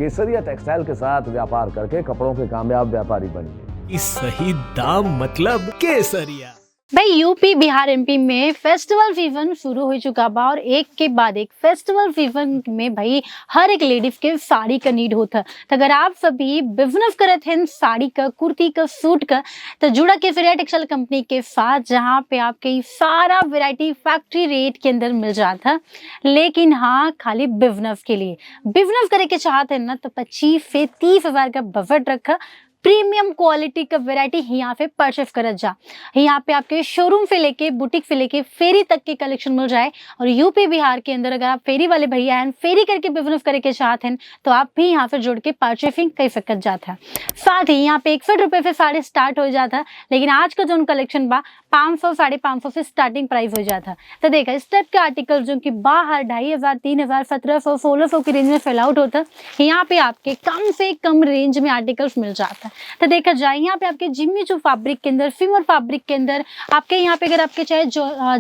केसरिया textile के साथ व्यापार करके कपड़ों के कामयाब व्यापारी बनिए। इस सही दाम मतलब केसरिया। भाई यूपी बिहार एमपी में फेस्टिवल सीजन शुरू हो चुका बा और एक के बाद एक फेस्टिवल सीजन में भाई हर एक लेडीज के साड़ी का नीड होता। तो अगर आप सभी बिजनेस करत हैं साड़ी का, कुर्ती का, सूट का, तो जुड़ा केसरिया टेक्सटाइल कंपनी के साथ, जहाँ पे आपके सारा वैरायटी फैक्ट्री रेट के अंदर मिल जाता। लेकिन हाँ, खाली बिजनेस के लिए बिजनेस करे के चाहते हैं ना, तो 25 से 30 हजार का बजट रखा। प्रीमियम क्वालिटी का वैरायटी यहाँ पे परचेस करत जा। यहाँ पे आपके शोरूम से लेके बुटीक से लेके फेरी तक के कलेक्शन मिल जाए। और यूपी बिहार के अंदर अगर आप फेरी वाले भैया हैं, फेरी करके बिजनेस करे के चाहते हैं, तो आप भी यहाँ से जुड़ के परचेसिंग कर सकत जाता है। साथ ही यहाँ पे 61 रुपये से साड़ी स्टार्ट हो जाता है। लेकिन आज का जो कलेक्शन बा 500 550 से स्टार्टिंग प्राइस हो जाता है। तो देखा इस टाइप के आर्टिकल जो कि बाहर 2500, 3000, 1700, 1600 की रेंज में सेल आउट होता है, यहाँ पे आपके कम से कम रेंज में आर्टिकल्स मिल जाता है। तो देखा जाए यहाँ पे आपके जिम्मी चू फैब्रिक के अंदर, फीमर फैब्रिक के अंदर, आपके यहाँ पे अगर आपके चाहे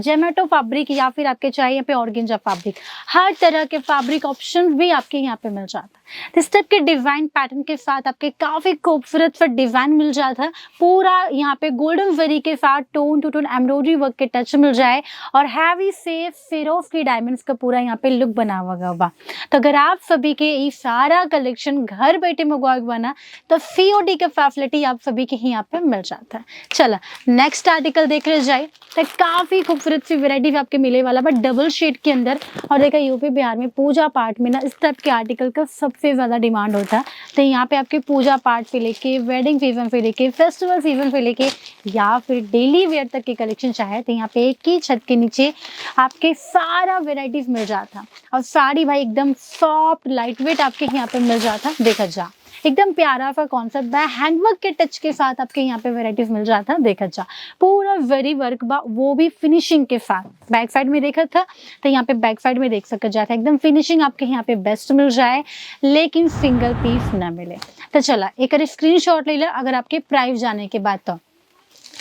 जेमेटो फैब्रिक या फिर आपके चाहे यहाँ पे ऑर्गेंजा फैब्रिक, हर तरह के फैब्रिक ऑप्शन भी आपके यहाँ पे मिल जाता है। इस टाइप के डिजाइन पैटर्न के साथ आपके काफी खूबसूरत सा डिजाइन मिल जाता है। पूरा यहाँ पे गोल्डन जरी के साथ tone to tone embroidery work के टच मिल जाए और हैवी से फिरोजकी डायमंड्स का पूरा यहाँ पे लुक बना हुआ बा। तो अगर आप सभी के ये सारा कलेक्शन घर बैठे मंगवाए बना, तो सीओडी का फैसिलिटी आप सभी के यहाँ पे मिल जाता है। चला नेक्स्ट आर्टिकल देख ले जाए, तो काफी खूबसूरत सी वेराइटी आपके मिले वाला बट डबल शेड के अंदर। और देखा यूपी बिहार में पूजा पाठ में ना इस टाइप के आर्टिकल का सबसे ज्यादा डिमांड होता है। तो यहाँ पे आपके पूजा पाठ से लेके वेडिंग सीजन से लेके फेस्टिवल सीजन से लेके या फिर डेली वेयर तक की कलेक्शन चाहे, तो यहाँ पे एक ही छत के नीचे आपके सारा वेराइटीज मिल जाता। और साड़ी भाई एकदम सॉफ्ट लाइट वेट आपके यहाँ पे मिल जाता। देखा जा एकदम प्यारा सा कॉन्सेप्ट बा, हैंडवर्क के टच के साथ आपके यहाँ पे वेराइटीज मिल जाता। देखा जा पूरा वेरी वर्क बा, वो भी फिनिशिंग के साथ। बैक साइड में देखा था तो यहाँ पे बैक साइड में देख सकते जाता एकदम फिनिशिंग आपके यहाँ पे बेस्ट मिल जाए, लेकिन सिंगल पीस ना मिले। तो चला एक स्क्रीनशॉट ले ले अगर आपके प्राइस जाने के बाद। तो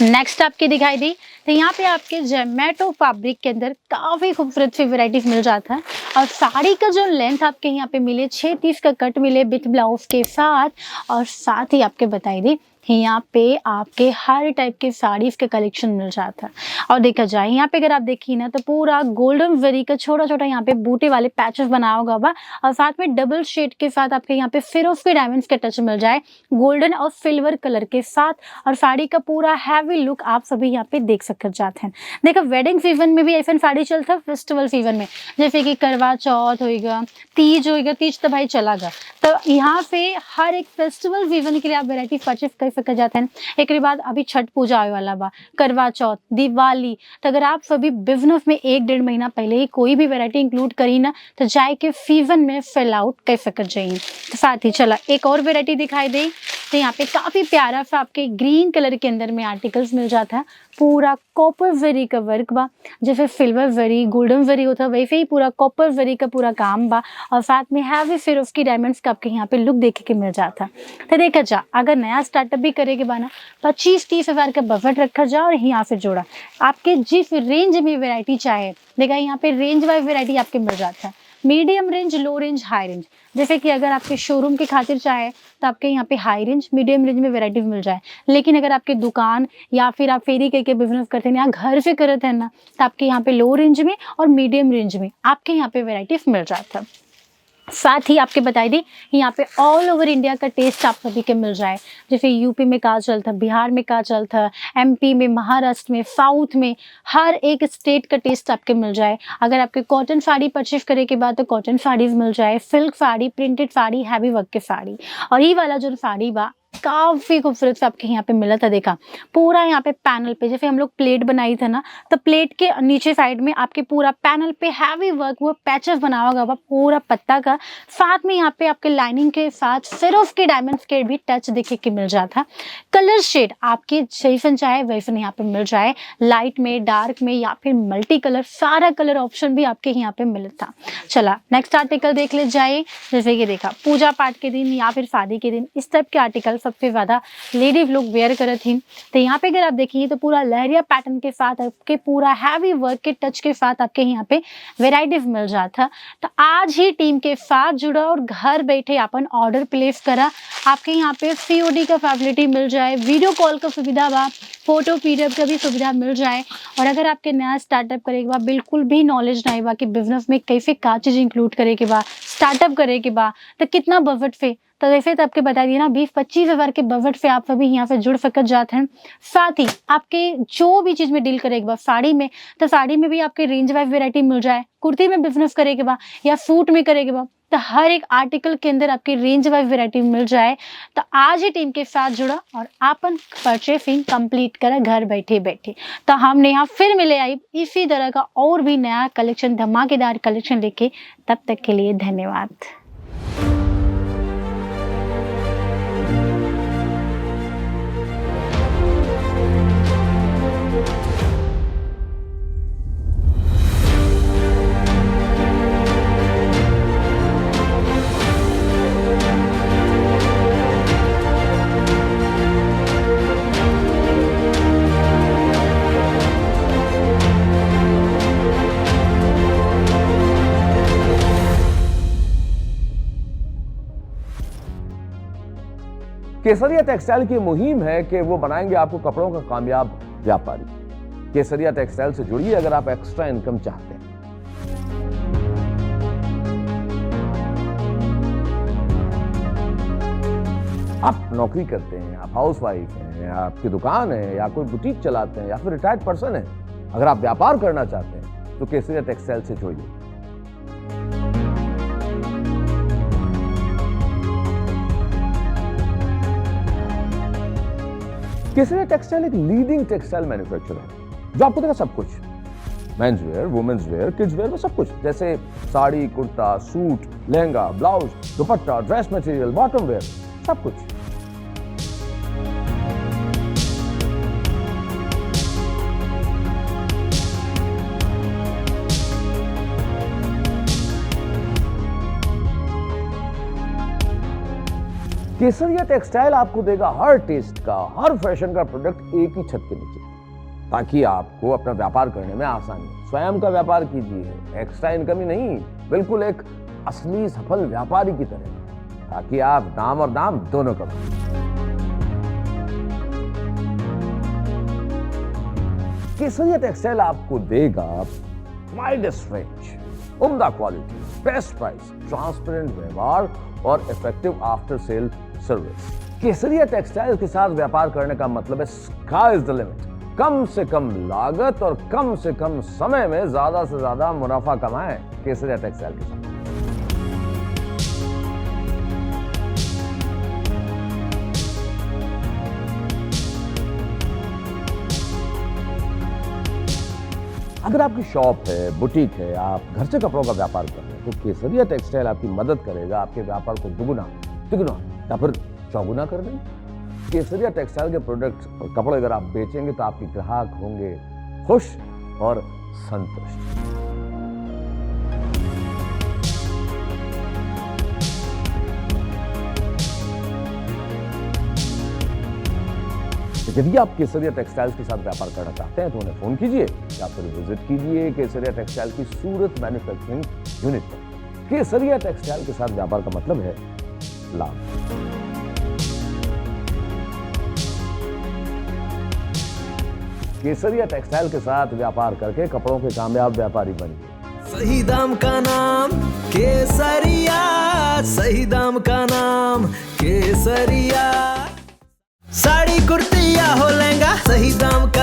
नेक्स्ट आपके दिखाई दी, तो यहाँ पे आपके जेमेटो फैब्रिक के अंदर काफी खूबसूरत सी वेराइटीज मिल जाता है। और साड़ी का जो लेंथ आपके यहाँ पे मिले 6 का कट मिले विथ ब्लाउज के साथ। और साथ ही आपके बताई दी यहाँ पे आपके हर टाइप के साड़ीज के कलेक्शन मिल जाता है। और देखा जाए यहाँ पे अगर आप देखिए ना, तो पूरा गोल्डन जरी का छोटा छोटा यहाँ पे बूटे वाले पैचेस बनाया होगा बा। और साथ में डबल शेड के साथ आपके यहाँ पे फिरोजकी डायमंड्स के टच मिल जाए, गोल्डन और सिल्वर कलर के साथ। और साड़ी का पूरा हैवी लुक आप सभी यहाँ पे देख सकते जाते हैं। देखो वेडिंग सीजन में भी ऐसा साड़ी चलता है, फेस्टिवल सीजन में जैसे कि करवा चौथ होगा, तीज होगा, तीज तो भाई चला गया। तो यहाँ पे हर एक फेस्टिवल सीजन के लिए आप वेराइटी परचेस कर सकते जाते हैं। एक के बाद अभी छठ पूजा आने वाला बा, करवा चौथ, दिवाली। तो अगर आप सभी बिजनेस में 1-1.5 महीना पहले ही कोई भी वेराइटी इंक्लूड करी ना, तो जाए के सीजन में सेल आउट कर सकते जाइए। तो साथ ही चला एक और वेराइटी दिखाई दे, तो यहाँ पे काफी प्यारा सा आपके ग्रीन कलर के अंदर में आर्टिकल्स मिल जाता है। पूरा कॉपर जरी का वर्क बा, जैसे सिल्वर जरी गोल्डन जरी होता है वैसे ही पूरा कॉपर जरी का पूरा काम बा। और साथ में हैवी फिरोजकी डायमंड्स का आपके यहाँ पे लुक देखे के मिल जाता है। तो देखा जा अगर नया स्टार्टअप भी करेगी बाना, 25-30 हजार का बजट रखा जा और यहाँ से जोड़ा आपके जिस रेंज में वेराइटी चाहे। देखा यहाँ पे रेंज वाइज वेराइटी आपके मिल जाता है, मीडियम रेंज, लो रेंज, हाई रेंज। जैसे कि अगर आपके शोरूम के खातिर चाहे तो आपके यहाँ पे हाई रेंज, मीडियम रेंज में वेराइटीज मिल जाए। लेकिन अगर आपके दुकान या फिर आप फेरी करके बिजनेस करते हैं या घर से करते हैं ना, तो आपके यहाँ पे लो रेंज में और मीडियम रेंज में आपके यहाँ पे वेराइटीज मिल जाता है। साथ ही आपके बताई दी यहाँ पे ऑल ओवर इंडिया का टेस्ट आप सभी के मिल जाए। जैसे यूपी में का चलता, बिहार में का चलता, एमपी में, महाराष्ट्र में, साउथ में, हर एक स्टेट का टेस्ट आपके मिल जाए। अगर आपके कॉटन साड़ी परचेज करे के बाद तो कॉटन साड़ीज मिल जाए, silk sari, printed sari, heavy work के साड़ी। और ये वाला जो साड़ी बा काफी खूबसूरत से आपके यहाँ पे मिला था। देखा पूरा यहाँ पे पैनल पे जैसे हम लोग प्लेट बनाई था ना, तो प्लेट के नीचे साइड में आपके पूरा पैनल पे हैवी वर्क, वो पैचेस बना हुआ होगा पूरा पत्ता का। साथ में यहाँ पे आपके लाइनिंग के साथ सिर्फ के डायमंड्स के भी टच देखे के मिल जाता। कलर शेड आपके जैसन चाहे वैसन यहाँ पे मिल जाए, लाइट में, डार्क में या फिर मल्टी कलर, सारा कलर ऑप्शन भी आपके यहाँ पे मिलता। चला नेक्स्ट आर्टिकल देख ले जाए। जैसे कि देखा पूजा पाठ के दिन या फिर शादी के दिन इस टाइप के आर्टिकल सबसे ज़्यादा लेडी लोग वेयर करत हिन। तो यहाँ पे अगर आप देखिए तो पूरा लहरिया पैटर्न के साथ आपके पूरा हैवी वर्क के टच के साथ आपके यहाँ पे वेराइटीज मिल जाता। तो आज ही टीम के साथ जुड़ा और घर बैठे अपन ऑर्डर प्लेस करा। आपके यहाँ पे COD का फैसिलिटी मिल जाए, वीडियो कॉल का सुविधा बा, फोटो PDF का भी सुविधा मिल जाए। और अगर आपके नया स्टार्टअप करे के बा, बिल्कुल भी नॉलेज नहीं बा कि बिजनेस में कैसे का चीज इंक्लूड करे के बा, स्टार्टअप करे के बा, तो कितना बजट से, तो वैसे तो आपके बता दिए ना 20-25 हज़ार के बजट से आप सभी यहाँ से जुड़ सकत जाते हैं। साथ ही आपके जो भी चीज़ में डील करे के बा, साड़ी में तो साड़ी में भी आपके रेंज वाइज वेराइटी मिल जाए, कुर्ती में बिजनेस करे के बा या सूट में करे के बा, तो हर एक आर्टिकल के अंदर आपकी रेंज वाइज वेराइटी मिल जाए। तो आज ही टीम के साथ जुड़ा और आपन परचेसिंग कंप्लीट करा घर बैठे बैठे। तो हमने यहाँ फिर मिले आई इसी तरह का और भी नया कलेक्शन, धमाकेदार कलेक्शन लेके। तब तक के लिए धन्यवाद। केसरिया टेक्सटाइल की मुहिम है कि वो बनाएंगे आपको कपड़ों का कामयाब व्यापारी। केसरिया टेक्सटाइल से जुड़िए अगर आप एक्स्ट्रा इनकम चाहते हैं। आप नौकरी करते हैं, आप हाउसवाइफ हैं, या आपकी दुकान है, या कोई बुटीक चलाते हैं, या फिर रिटायर्ड पर्सन है, अगर आप व्यापार करना चाहते हैं तो केसरिया टेक्सटाइल से जुड़िए। केसरिया टेक्सटाइल एक लीडिंग टेक्सटाइल मैन्युफैक्चरर है जो आपको देगा सब कुछ, men's wear, women's wear, kids wear में सब कुछ, जैसे sari, kurta, suit, lehenga, blouse, dupatta, dress material, bottom wear, सब कुछ। केसरिया टेक्सटाइल आपको देगा हर टेस्ट का, हर फैशन का प्रोडक्ट एक ही छत के नीचे, ताकि आपको अपना व्यापार करने में आसानी हो। स्वयं का व्यापार कीजिए, एक्स्ट्रा इनकम ही नहीं, बिल्कुल एक असली सफल व्यापारी की तरह, ताकि आप दाम और दाम दोनों कमाएं। केसरिया टेक्सटाइल आपको देगा वाइडेस्ट रेंज, उम्दा क्वालिटी, बेस्ट प्राइस, ट्रांसपेरेंट व्यवहार और इफेक्टिव आफ्टर सेल सर्विस। केसरिया टेक्सटाइल के साथ व्यापार करने का मतलब है स्काई इज द लिमिट। कम से कम लागत और कम से कम समय में ज्यादा से ज्यादा मुनाफा कमाएं केसरिया टेक्सटाइल के साथ। अगर आपकी शॉप है, बुटीक है, आप घर से कपड़ों का व्यापार कर रहे हैं, तो केसरिया टेक्सटाइल आपकी मदद करेगा आपके व्यापार को दुगुना, तिगुना या फिर चौगुना कर दें। केसरिया टेक्सटाइल के प्रोडक्ट और कपड़े अगर आप बेचेंगे तो आपके ग्राहक होंगे खुश और संतुष्ट। यदि आप केसरिया टेक्सटाइल्स के साथ व्यापार करना चाहते हैं तो उन्हें फोन कीजिए या फिर विजिट कीजिए केसरिया टेक्सटाइल की सूरत मैन्युफैक्चरिंग यूनिट पर। केसरिया टेक्सटाइल के साथ व्यापार का मतलब है लाभ। केसरिया टेक्सटाइल के साथ व्यापार करके कपड़ों के कामयाब व्यापारी बनिए। सही दाम का नाम केसरिया, सही दाम का नाम केसरिया। साड़ी, कुर्ती या हो लहंगा, सही दाम का